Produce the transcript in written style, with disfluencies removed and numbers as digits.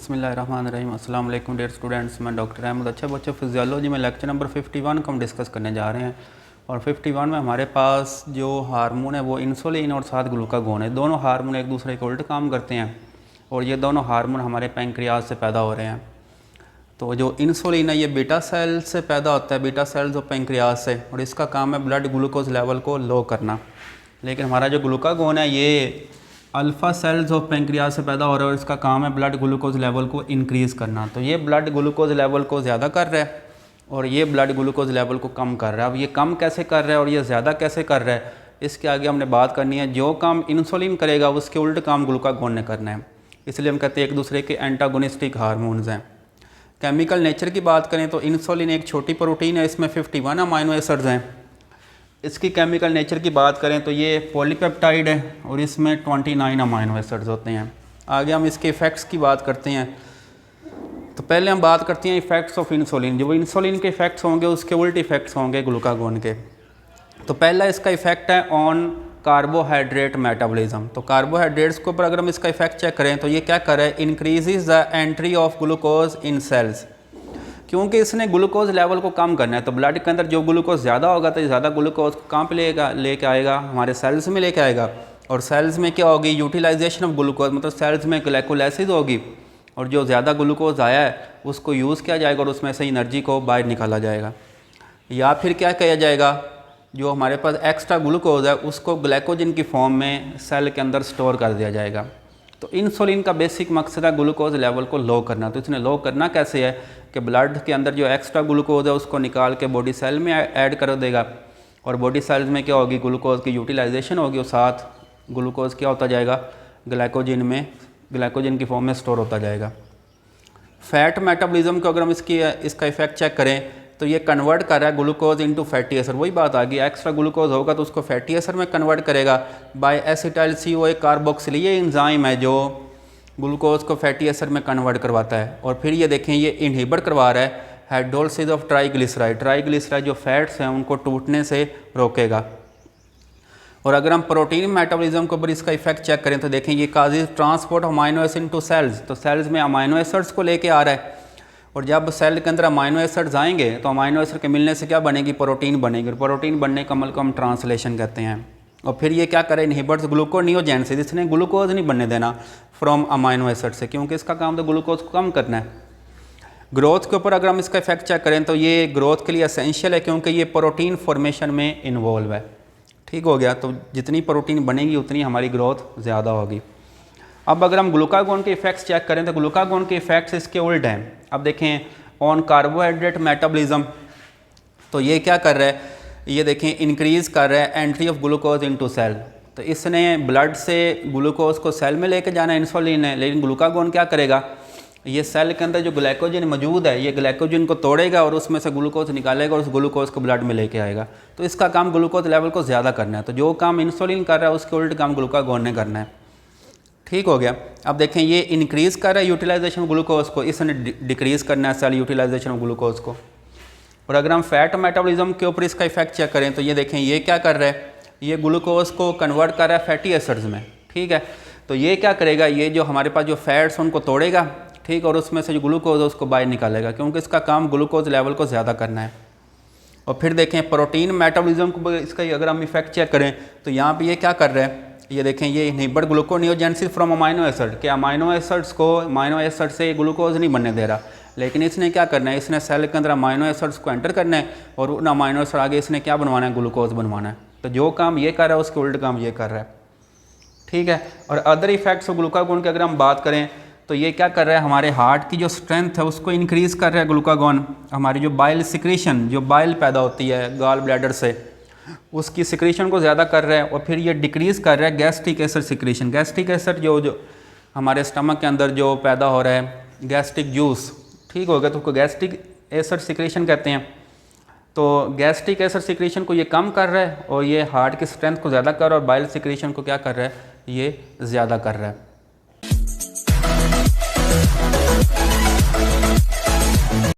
बिस्मिल्लाहिर्रहमानिर्रहीम। अस्सलाम वालेकुम डियर स्टूडेंट्स, मैं डॉक्टर अहमद। अच्छा बच्चों, फिजियोलॉजी में लेक्चर नंबर 51 को हम डिस्कस करने जा रहे हैं। और 51 में हमारे पास जो हार्मोन है वो इंसुलिन और साथ ग्लूकागोन है। दोनों हार्मोन एक दूसरे के उल्ट काम करते हैं और ये दोनों हार्मोन हमारे पैंक्रियाज से पैदा हो रहे हैं। तो जो इंसुलिन है ये बीटा सेल से पैदा होता है, बीटा सेल्स ऑफ पैंक्रियाज से, और इसका काम है ब्लड ग्लूकोज लेवल को लो करना। लेकिन हमारा जो ग्लूकागोन है ये अल्फ़ा सेल्स ऑफ पैंक्रियाज से पैदा हो रहा है और इसका काम है ब्लड ग्लूकोज लेवल को इंक्रीज़ करना। तो ये ब्लड ग्लूकोज लेवल को ज़्यादा कर रहा है और ये ब्लड ग्लूकोज लेवल को कम कर रहा है। अब ये कम कैसे कर रहा है और ये ज़्यादा कैसे कर रहा है, इसके आगे हमने बात करनी है। जो काम इंसुलिन करेगा उसके उल्ट काम ग्लूकागोन ने करना है, इसलिए हम कहते हैं एक दूसरे के एंटागोनिस्टिक हार्मोन्स हैं। केमिकल नेचर की बात करें तो इंसुलिन एक छोटी प्रोटीन है, इसमें 51 अमाइनो एसिड्स हैं। इसकी केमिकल नेचर की बात करें तो ये पॉलीपेप्टाइड है और इसमें 29 अमाइनो एसिड्स होते हैं। आगे हम इसके इफ़ेक्ट्स की बात करते हैं। तो पहले हम बात करते हैं इफ़ेक्ट्स ऑफ इंसुलिन। जो इंसुलिन के इफ़ेक्ट्स होंगे उसके उल्ट इफ़ेक्ट्स होंगे ग्लूकागोन के। तो पहला इसका इफ़ेक्ट है ऑन कार्बोहाइड्रेट मेटाबॉलिज्म। तो कार्बोहाइड्रेट्स के ऊपर अगर हम इसका इफ़ेक्ट चेक करें तो ये क्या कर रहा है, increases the entry of glucose in cells. क्योंकि इसने ग्लूकोज लेवल को कम करना है, तो ब्लड के अंदर जो ग्लूकोज ज़्यादा होगा तो ज़्यादा ग्लूकोज कहाँ पे लेके आएगा, हमारे सेल्स में लेके आएगा। और सेल्स में क्या होगी, यूटिलाइजेशन ऑफ ग्लूकोज, मतलब सेल्स में ग्लाइकोलाइसिस होगी और जो ज़्यादा ग्लूकोज आया है उसको यूज़ किया जाएगा और उसमें से एनर्जी को बाहर निकाला जाएगा। या फिर क्या किया जाएगा, जो हमारे पास एक्स्ट्रा ग्लूकोज है उसको ग्लाइकोजन की फॉर्म में सेल के अंदर स्टोर कर दिया जाएगा। तो इंसुलिन का बेसिक मकसद है ग्लूकोज लेवल को लो करना। तो इसने लो करना कैसे है कि ब्लड के अंदर जो एक्स्ट्रा ग्लूकोज है उसको निकाल के बॉडी सेल में ऐड कर देगा और बॉडी सेल्स में क्या होगी, ग्लूकोज की यूटिलाइजेशन होगी और साथ ग्लूकोज क्या होता जाएगा, ग्लाइकोजन में, ग्लाइकोजन की फॉर्म में स्टोर होता जाएगा। फैट मेटाबॉलिज्म को अगर हम इसका इफेक्ट चेक करें तो ये कन्वर्ट कर रहा है ग्लूकोज इनटू फैटी एसिड। वही बात आ गई, एक्स्ट्रा ग्लूकोज होगा तो उसको फैटी एसिड में कन्वर्ट करेगा बाय एसिटाइल CoA कार्बोक्सिल। ये एंजाइम है जो ग्लूकोज को फैटी एसिड में कन्वर्ट करवाता है। और फिर ये देखें ये इनहिबिट करवा रहा है हाइड्रोलिसिस ऑफ ट्राइग्लिसराइड। ट्राइग्लिसराइड जो फैट्स हैं उनको टूटने से रोकेगा। और अगर हम प्रोटीन मेटाबॉलिज्म के ऊपर इसका इफेक्ट चेक करें तो देखें ये causes transport amino acid to cells. तो सेल्स में अमाइनो एसिड्स को लेके आ रहा है और जब सेल के अंदर अमाइनो एसिड्स आएंगे तो अमाइनो एसिड के मिलने से क्या बनेगी, प्रोटीन बनेगी। प्रोटीन बनने का अमल को हम ट्रांसलेशन कहते हैं। और फिर ये क्या करे, इनहिबिट्स ग्लूकोनियोजेनेसिस। इसने ग्लूकोज नहीं बनने देना फ्रॉम अमाइनो एसिड से, क्योंकि इसका काम तो ग्लूकोज को कम करना है। ग्रोथ के ऊपर अगर हम इसका इफेक्ट चेक करें तो ये ग्रोथ के लिए एसेंशियल है क्योंकि ये प्रोटीन फॉर्मेशन में इन्वॉल्व है। ठीक हो गया, तो जितनी प्रोटीन बनेगी उतनी हमारी ग्रोथ ज़्यादा होगी। अब अगर हम ग्लूकागोन के इफेक्ट्स चेक करें तो ग्लूकागोन के इफेक्ट्स इसके उल्ट हैं। अब देखें ऑन कार्बोहाइड्रेट मेटाबॉलिज्म, तो ये क्या कर रहा है, ये देखें इंक्रीज़ कर रहा है entry of glucose into cell. तो इसने ब्लड से ग्लूकोज को सेल में लेके जाना इंसुलिन है, लेकिन ग्लूकागोन क्या करेगा, ये सेल के अंदर जो ग्लाइकोजन मौजूद है ये ग्लाइकोजन को तोड़ेगा और उसमें से ग्लूकोज निकालेगा और उस ग्लूकोज को ब्लड में लेके आएगा। तो इसका काम ग्लूकोज लेवल को ज़्यादा करना है। तो जो काम इंसुलिन कर रहा है उसके उल्ट काम ग्लूकागोन ने करना है। ठीक हो गया। अब देखें ये इंक्रीज़ कर रहा है यूटिलाइजेशन ऑफ ग्लूकोज को, इसने डिक्रीज़ करना है सेल यूटिलाइजेशन ऑफ ग्लूकोज को। और अगर हम फैट मेटाबॉलिज्म के ऊपर इसका इफेक्ट चेक करें तो ये देखें ये क्या कर रहा है, ये ग्लूकोज को कन्वर्ट कर रहा है फैटी एसिड्स में। ठीक है, तो ये क्या करेगा, ये जो हमारे पास जो फैट्स उनको तोड़ेगा, ठीक, और उसमें से जो ग्लूकोज है उसको बाहर निकालेगा, क्योंकि इसका काम ग्लूकोज लेवल को ज़्यादा करना है। और फिर देखें प्रोटीन मेटाबॉलिज्म को इसका अगर हम इफेक्ट चेक करें तो यहाँ पे ये क्या कर रहा है, ये देखें ये inhibit gluconeogenesis from amino acid के अमाइनो एसिड्स को, अमाइनो एसिड से ग्लूकोज नहीं बनने दे रहा। लेकिन इसने क्या करना है, इसने सेल के अंदर अमाइनो एसिड्स को एंटर करना है और उन अमाइनो एसिड आगे इसने क्या बनवाना है, ग्लूकोज बनवाना है। तो जो काम ये कर रहा है उसके उल्ट काम ये कर रहा है। ठीक है। और अदर इफेक्ट्स ऑफ ग्लूकागोन की अगर हम बात करें तो ये क्या कर रहा है, हमारे हार्ट की जो स्ट्रेंथ है उसको इंक्रीज़ कर रहा है ग्लूकागोन। हमारी जो बाइल सिक्रीशन, जो बाइल पैदा होती है गॉल ब्लैडर से, उसकी सिक्रीशन को ज़्यादा कर रहा है। और फिर ये डिक्रीज़ कर रहा है gastric acid secretion. Gastric acid जो हमारे स्टमक के अंदर जो पैदा हो रहा है, गैस्ट्रिक जूस, ठीक हो गया, तो उसको गैस्ट्रिक एसिड सिक्रीशन कहते हैं। तो गैस्ट्रिक एसिड सिक्रीशन को ये कम कर रहा है और ये हार्ट की स्ट्रेंथ को ज़्यादा कर रहा है और बाइल सिक्रीशन को क्या कर रहा है, ये ज़्यादा कर रहा है।